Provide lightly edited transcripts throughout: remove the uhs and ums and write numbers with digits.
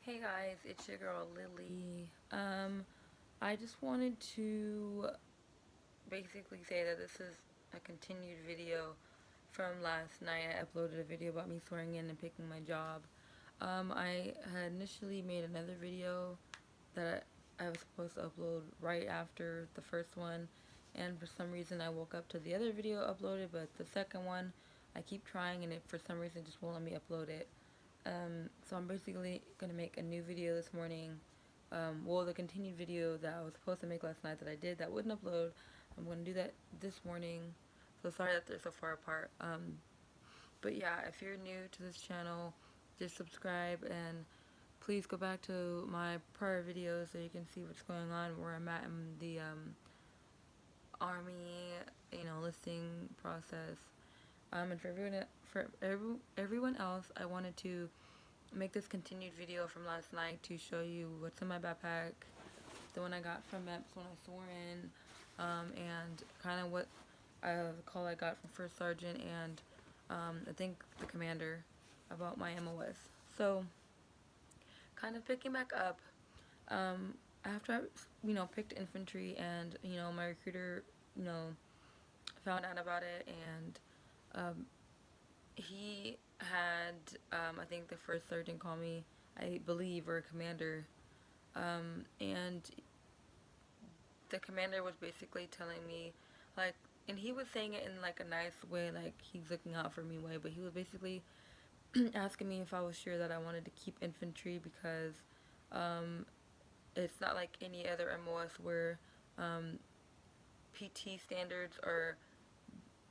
Hey guys, it's your girl Lily. I just wanted to basically say that this is a continued video from last night. I uploaded a video about me swearing in and picking my job. I had initially made another video that I was supposed to upload right after the first one, and for some reason I woke up to the other video uploaded, but the second one I keep trying and it for some reason just won't let me upload it. So I'm basically going to make a new video this morning. Well, the continued video that I was supposed to make last night that I did that wouldn't upload, I'm going to do that this morning. So sorry that they're so far apart. But yeah, if you're new to this channel, just subscribe and please go back to my prior videos so you can see what's going on, where I'm at in the army, listing process. And for everyone else, I wanted to make this continued video from last night to show you what's in my backpack, the one I got from MEPS when I swore in, and kind of what the call I got from First Sergeant and I think the commander about my MOS. So, kind of picking back up, after I, picked infantry and, my recruiter, found out about it and he had, I think the first sergeant called me, I believe, or a commander, and the commander was basically telling me, like, and he was saying it in, like, a nice way, like, he's looking out for me way, but he was basically asking me if I was sure that I wanted to keep infantry because, it's not like any other MOS where, PT standards are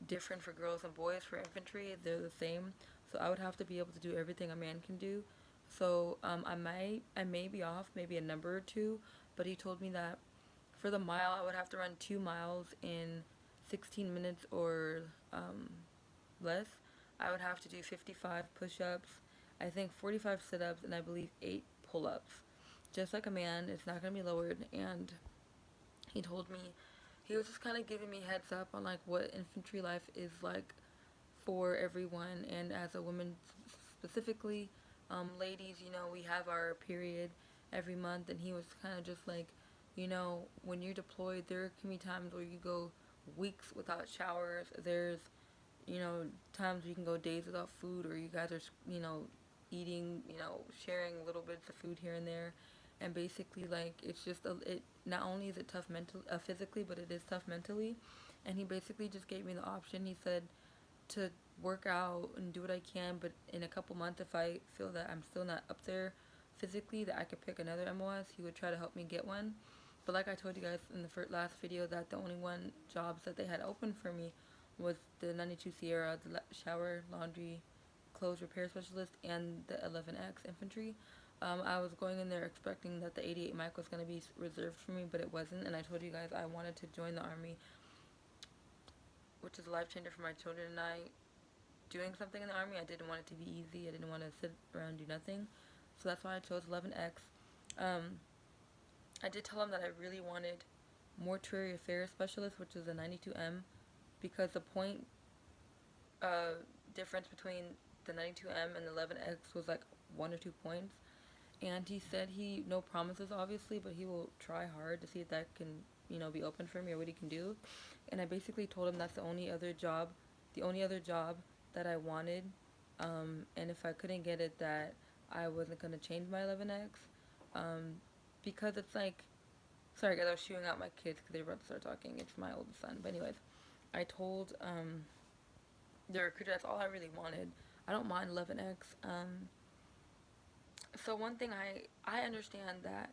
different for girls and boys. For infantry, they're the same, so I would have to be able to do everything a man can do. So I may be off maybe a number or two, but he told me that for the mile I would have to run 2 miles in 16 minutes or less. I would have to do 55 push-ups, I think 45 sit-ups, and I believe 8 pull-ups. Just like a man, it's not going to be lowered. And he told me, he was just kind of giving me heads up on like what infantry life is like for everyone, and as a woman specifically, ladies, we have our period every month, and he was kind of just like, when you're deployed, there can be times where you go weeks without showers. There's, times you can go days without food, or you guys are, eating, sharing little bits of food here and there. And basically, like, it's just, it not only is it tough physically, but it is tough mentally. And he basically just gave me the option. He said to work out and do what I can, but in a couple months, if I feel that I'm still not up there physically, that I could pick another MOS, he would try to help me get one. But like I told you guys in the last video, that the only one jobs that they had open for me was the 92 Sierra, the shower, laundry, clothes repair specialist, and the 11X infantry. I was going in there expecting that the 88 mic was going to be reserved for me, but it wasn't. And I told you guys I wanted to join the army, which is a life changer for my children and I. Doing something in the army, I didn't want it to be easy. I didn't want to sit around and do nothing. So that's why I chose 11X. I did tell them that I really wanted mortuary affairs specialist, which is a 92M, because the point difference between the 92M and the 11X was like 1 or 2 points. And he said no promises obviously, but he will try hard to see if that can, be open for me or what he can do. And I basically told him that's the only other job that I wanted. And if I couldn't get it, that I wasn't going to change my 11X. Because it's like, sorry guys, I was shooing out my kids because they were about to start talking. It's my oldest son. But anyways, I told the recruiter that's all I really wanted. I don't mind 11X. So one thing I understand that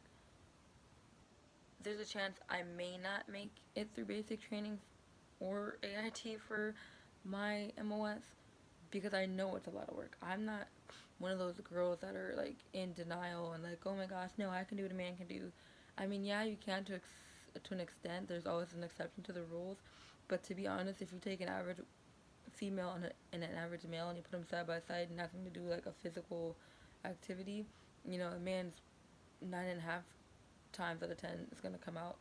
there's a chance I may not make it through basic training or AIT for my MOS, because I know it's a lot of work. I'm not one of those girls that are like in denial and like, oh my gosh, no, I can do what a man can do. I mean, yeah, you can to an extent. There's always an exception to the rules. But to be honest, if you take an average female and an average male and you put them side by side and ask them to do like a physical activity, a man's 9.5 times out of 10 is going to come out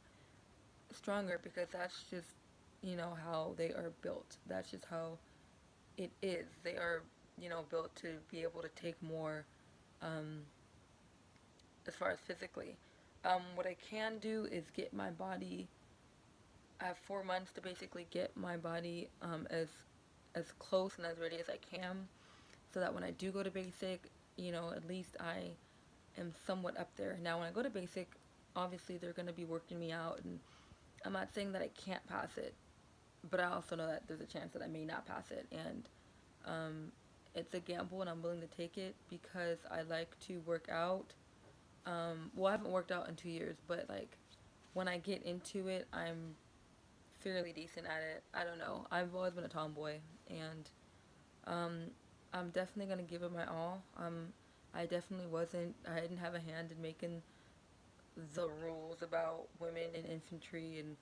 stronger, because that's just, how they are built. That's just how it is. They are, built to be able to take more as far as physically. What I can do is get my body. I have 4 months to basically get my body as close and as ready as I can, so that when I do go to basic, at least I am somewhat up there. Now, when I go to basic, obviously they're going to be working me out, and I'm not saying that I can't pass it, but I also know that there's a chance that I may not pass it, and it's a gamble, and I'm willing to take it because I like to work out. Well, I haven't worked out in 2 years, but like when I get into it, I'm fairly decent at it. I don't know. I've always been a tomboy, and um, I'm definitely gonna give it my all. I definitely wasn't. I didn't have a hand in making the rules about women in infantry and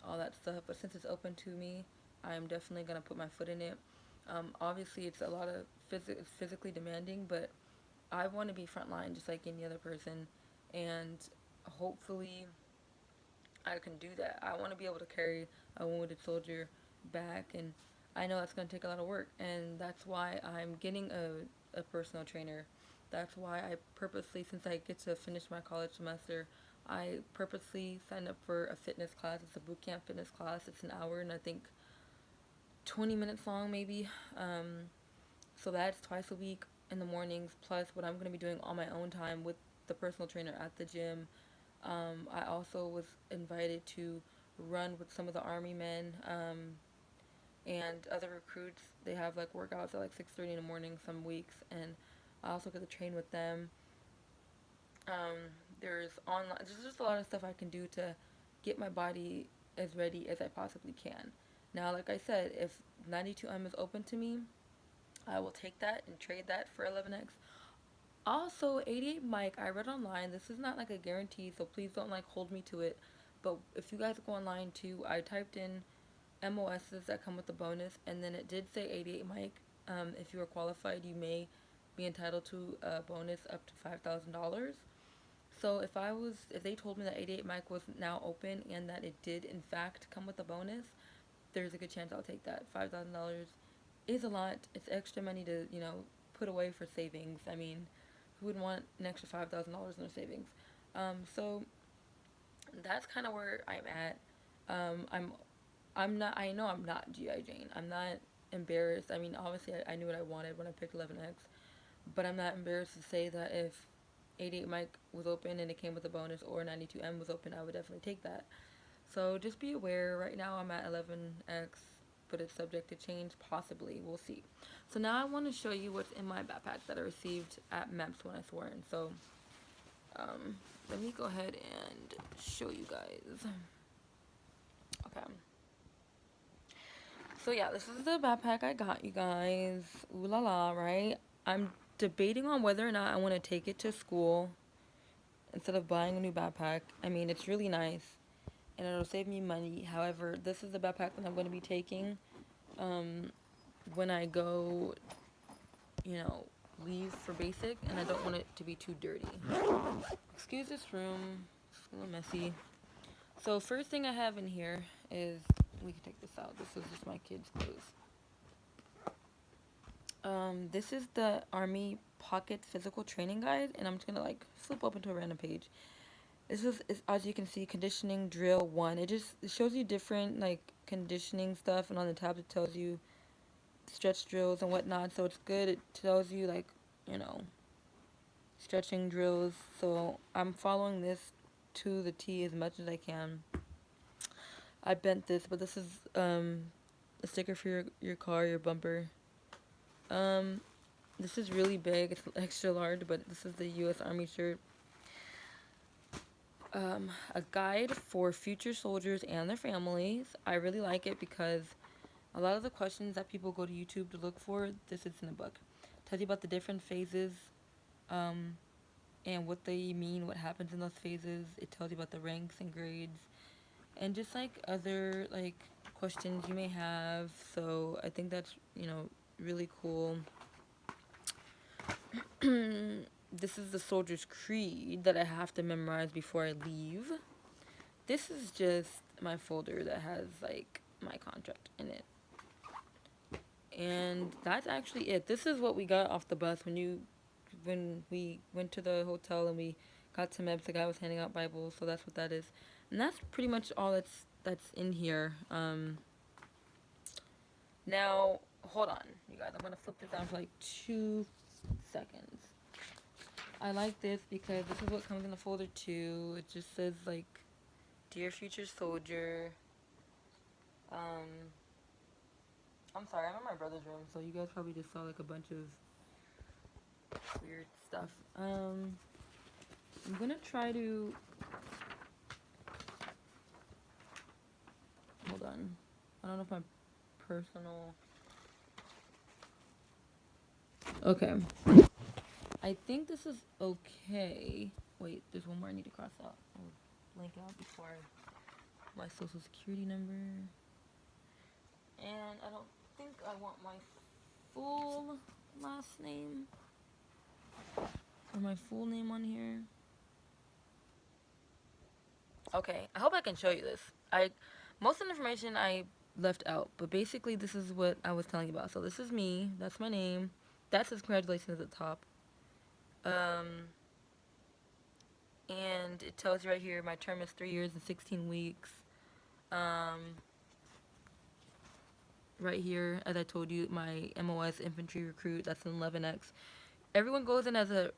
all that stuff. But since it's open to me, I'm definitely gonna put my foot in it. Obviously, it's a lot of physically demanding, but I want to be frontline just like any other person, and hopefully I can do that. I want to be able to carry a wounded soldier back, and I know that's going to take a lot of work, and that's why I'm getting a personal trainer. That's why I purposely, since I get to finish my college semester, I purposely signed up for a fitness class. It's a boot camp fitness class. It's an hour and I think 20 minutes long, maybe. So that's twice a week in the mornings, plus what I'm going to be doing on my own time with the personal trainer at the gym. I also was invited to run with some of the army men and other recruits. They have like workouts at like 6:30 in the morning some weeks, and I also get to train with them. There's online. There's just a lot of stuff I can do to get my body as ready as I possibly can. Now, like I said, if 92M is open to me, I will take that and trade that for 11X. Also, 88 mic, I read online. This is not like a guarantee, so please don't like hold me to it. But if you guys go online too, I typed in MOSs that come with the bonus, and then it did say 88 mic. If you are qualified, you may be entitled to a bonus up to $5,000. So if they told me that 88 mic was now open and that it did in fact come with a bonus, there's a good chance I'll take that. $5,000 is a lot. It's extra money to, put away for savings. I mean, who wouldn't want an extra $5,000 in their savings? So that's kind of where I'm at. I'm not. I know I'm not GI Jane. I'm not embarrassed. I mean, obviously, I knew what I wanted when I picked 11X, but I'm not embarrassed to say that if 88 mic was open and it came with a bonus, or 92M was open, I would definitely take that. So just be aware. Right now, I'm at 11X, but it's subject to change. Possibly, we'll see. So now I want to show you what's in my backpack that I received at MEPS when I swore in. So let me go ahead and show you guys. Okay. So yeah, this is the backpack I got, you guys. Ooh la la, right? I'm debating on whether or not I want to take it to school instead of buying a new backpack. I mean, it's really nice, and it'll save me money. However, this is the backpack that I'm going to be taking when I go, leave for basic, and I don't want it to be too dirty. Excuse this room. It's a little messy. So first thing I have in here is, we can take this out. This is just my kids' clothes. This is the Army Pocket Physical Training Guide, and I'm just gonna like flip open to a random page. This is, as you can see, conditioning drill 1. It shows you different like conditioning stuff, and on the tab it tells you stretch drills and whatnot. So it's good. It tells you like, stretching drills. So I'm following this to the T as much as I can. I bent this, but this is a sticker for your car, your bumper. This is really big. It's extra large, but this is the U.S. Army shirt. A guide for future soldiers and their families. I really like it because a lot of the questions that people go to YouTube to look for, this is in the book. It tells you about the different phases, and what they mean, what happens in those phases. It tells you about the ranks and grades, and just like other like questions you may have. So I think that's really cool. This is the Soldier's Creed that I have to memorize before I leave. This is just my folder that has like my contract in it. And that's actually it. This is what we got off the bus when we went to the hotel and we got to MEBS, the guy was handing out Bibles, so that's what that is. And that's pretty much all that's in here. Now, hold on, you guys. I'm going to flip this down for like 2 seconds. I like this because this is what comes in the folder too. It just says like, Dear Future Soldier. I'm sorry, I'm in my brother's room, so you guys probably just saw like a bunch of weird stuff. I'm gonna try to, hold on. I don't know if my personal, okay. I think this is okay. Wait, there's one more I need to cross out. I'll blank out before my social security number. And I don't think I want my full last name or my full name on here. Okay, I hope I can show you this. Most of the information I left out, but basically this is what I was telling you about. So this is me. That's my name. That says congratulations at the top. And it tells you right here my term is 3 years and 16 weeks. Right here, as I told you, my MOS infantry recruit, that's an 11X. Everyone goes in as an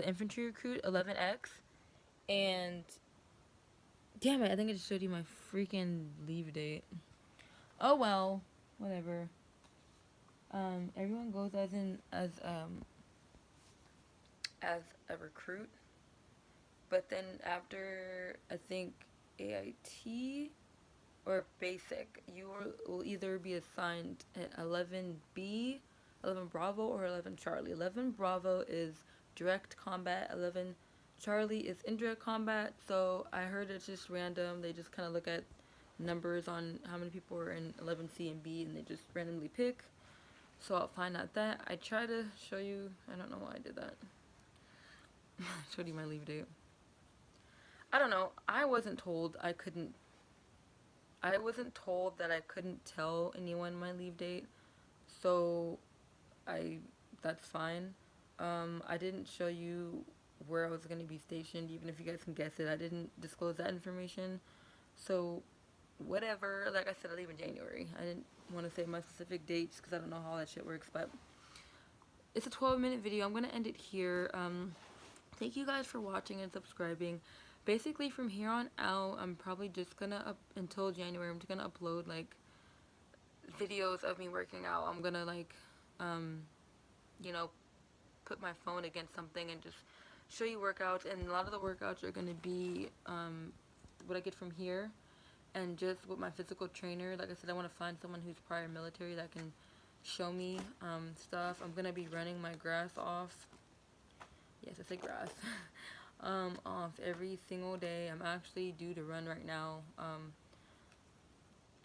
infantry recruit, 11X, and damn it, I think I just showed you my freaking leave date. Oh well, whatever. Everyone goes as a recruit, but then after I think AIT or basic, you will either be assigned at 11B, 11 Bravo, or 11 Charlie. 11 Bravo is direct combat, 11 Charlie is indirect combat. So I heard it's just random. They just kind of look at numbers on how many people are in 11C and B, and they just randomly pick. So I'll find out that. I try to show you, I don't know why I did that. I showed you my leave date. I don't know. I wasn't told that I couldn't tell anyone my leave date, so that's fine. I didn't show you where I was going to be stationed, even if you guys can guess it. I didn't disclose that information, so whatever. Like I said, I leave in January. I didn't want to say my specific dates because I don't know how that shit works, but it's a 12-minute video. I'm going to end it here. Thank you guys for watching and subscribing. Basically, from here on out, I'm probably just gonna until January, I'm just gonna upload like videos of me working out. I'm gonna like, you know, put my phone against something and just show you workouts. And a lot of the workouts are gonna be what I get from here, and just with my physical trainer. Like I said, I want to find someone who's prior military that can show me stuff. I'm gonna be running my grass off. Yes, I say grass. Off every single day. I'm actually due to run right now,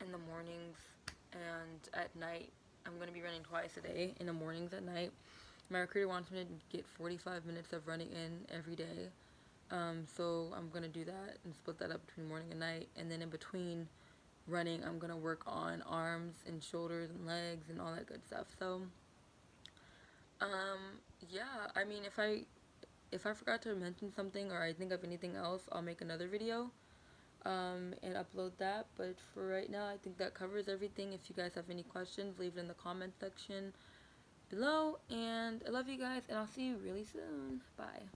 in the mornings and at night. I'm going to be running twice a day, in the mornings, at night. My recruiter wants me to get 45 minutes of running in every day, so I'm going to do that and split that up between morning and night, and then in between running, I'm going to work on arms and shoulders and legs and all that good stuff. So, yeah, I mean, if I forgot to mention something or I think of anything else, I'll make another video and upload that. But for right now, I think that covers everything. If you guys have any questions, leave it in the comment section below. And I love you guys, and I'll see you really soon. Bye.